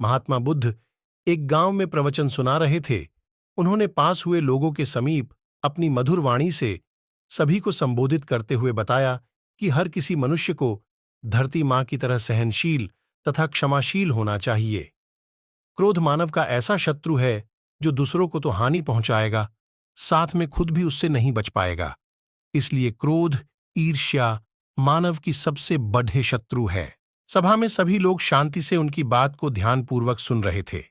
महात्मा बुद्ध एक गांव में प्रवचन सुना रहे थे। उन्होंने पास हुए लोगों के समीप अपनी मधुर वाणी से सभी को संबोधित करते हुए बताया कि हर किसी मनुष्य को धरती मां की तरह सहनशील तथा क्षमाशील होना चाहिए। क्रोध मानव का ऐसा शत्रु है जो दूसरों को तो हानि पहुंचाएगा, साथ में खुद भी उससे नहीं बच पाएगा। इसलिए क्रोध, ईर्ष्या मानव की सबसे बड़े शत्रु है। सभा में सभी लोग शांति से उनकी बात को ध्यानपूर्वक सुन रहे थे।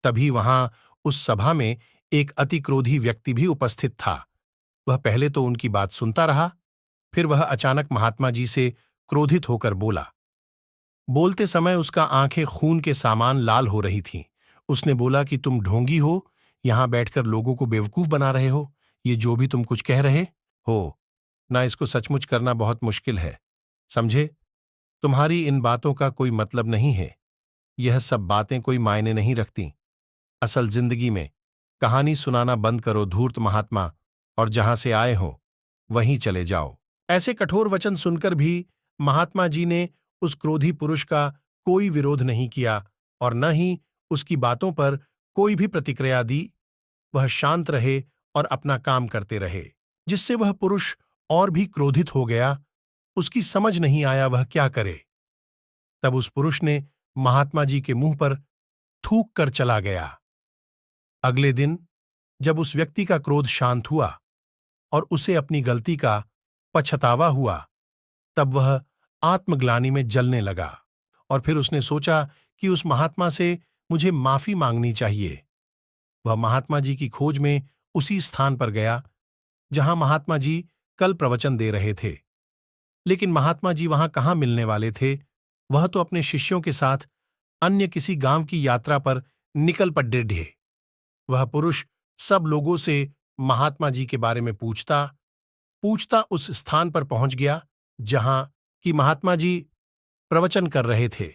तभी वहां उस सभा में एक अति क्रोधी व्यक्ति भी उपस्थित था। वह पहले तो उनकी बात सुनता रहा, फिर वह अचानक महात्मा जी से क्रोधित होकर बोला। बोलते समय उसका आंखें खून के सामान लाल हो रही थीं। उसने बोला कि तुम ढोंगी हो, यहां बैठकर लोगों को बेवकूफ बना रहे हो। ये जो भी तुम कुछ कह रहे हो ना, इसको सचमुच करना बहुत मुश्किल है। समझे, तुम्हारी इन बातों का कोई मतलब नहीं है। यह सब बातें कोई मायने नहीं रखती। असल जिंदगी में कहानी सुनाना बंद करो धूर्त महात्मा, और जहां से आए हो वहीं चले जाओ। ऐसे कठोर वचन सुनकर भी महात्मा जी ने उस क्रोधी पुरुष का कोई विरोध नहीं किया और न ही उसकी बातों पर कोई भी प्रतिक्रिया दी। वह शांत रहे और अपना काम करते रहे, जिससे वह पुरुष और भी क्रोधित हो गया। उसकी समझ नहीं आया वह क्या करे। तब उस पुरुष ने महात्मा जी के मुंह पर थूक कर चला गया। अगले दिन जब उस व्यक्ति का क्रोध शांत हुआ और उसे अपनी गलती का पछतावा हुआ, तब वह आत्मग्लानि में जलने लगा और फिर उसने सोचा कि उस महात्मा से मुझे माफी मांगनी चाहिए। वह महात्मा जी की खोज में उसी स्थान पर गया जहां महात्मा जी कल प्रवचन दे रहे थे। लेकिन महात्मा जी वहां कहाँ मिलने वाले थे। वह तो अपने शिष्यों के साथ अन्य किसी गांव की यात्रा पर निकल पड़े। वह पुरुष सब लोगों से महात्मा जी के बारे में पूछता पूछता उस स्थान पर पहुंच गया जहां कि महात्मा जी प्रवचन कर रहे थे।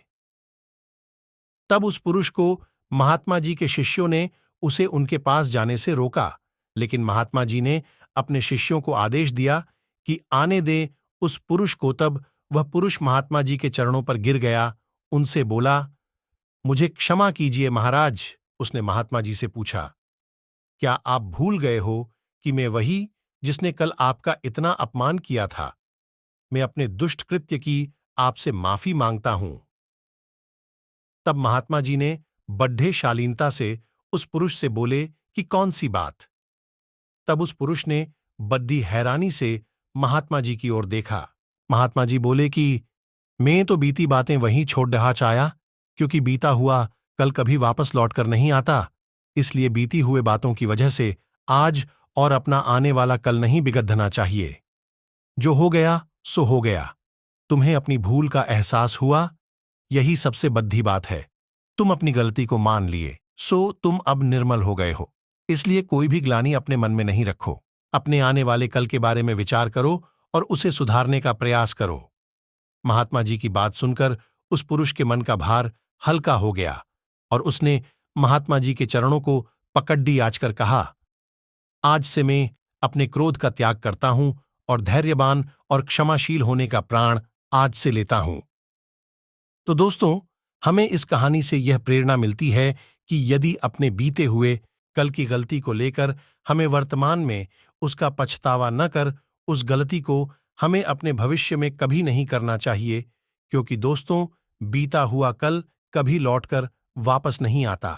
तब उस पुरुष को महात्मा जी के शिष्यों ने उसे उनके पास जाने से रोका, लेकिन महात्मा जी ने अपने शिष्यों को आदेश दिया कि आने दे उस पुरुष को। तब वह पुरुष महात्मा जी के चरणों पर गिर गया, उनसे बोला, मुझे क्षमा कीजिए महाराज। उसने महात्मा जी से पूछा, क्या आप भूल गए हो कि मैं वही जिसने कल आपका इतना अपमान किया था? मैं अपने दुष्ट कृत्य की आपसे माफी मांगता हूं। तब महात्मा जी ने बड्ढे शालीनता से उस पुरुष से बोले कि कौन सी बात? तब उस पुरुष ने बड्डी हैरानी से महात्मा जी की ओर देखा। महात्मा जी बोले कि मैं तो बीती बातें वहीं छोड़ रहा चाया, क्योंकि बीता हुआ कल कभी वापस लौटकर नहीं आता। इसलिए बीती हुए बातों की वजह से आज और अपना आने वाला कल नहीं बिगड़ना चाहिए। जो हो गया सो हो गया। तुम्हें अपनी भूल का एहसास हुआ, यही सबसे बद्धी बात है। तुम अपनी गलती को मान लिए, सो तुम अब निर्मल हो गए हो। इसलिए कोई भी ग्लानि अपने मन में नहीं रखो। अपने आने वाले कल के बारे में विचार करो और उसे सुधारने का प्रयास करो। महात्मा जी की बात सुनकर उस पुरुष के मन का भार हल्का हो गया और उसने महात्मा जी के चरणों को पकड़ी आचकर कहा, आज से मैं अपने क्रोध का त्याग करता हूं और धैर्यवान और क्षमाशील होने का प्राण आज से लेता हूं। तो दोस्तों, हमें इस कहानी से यह प्रेरणा मिलती है कि यदि अपने बीते हुए कल की गलती को लेकर हमें वर्तमान में उसका पछतावा न कर, उस गलती को हमें अपने भविष्य में कभी नहीं करना चाहिए, क्योंकि दोस्तों, बीता हुआ कल कभी लौटकर वापस नहीं आता।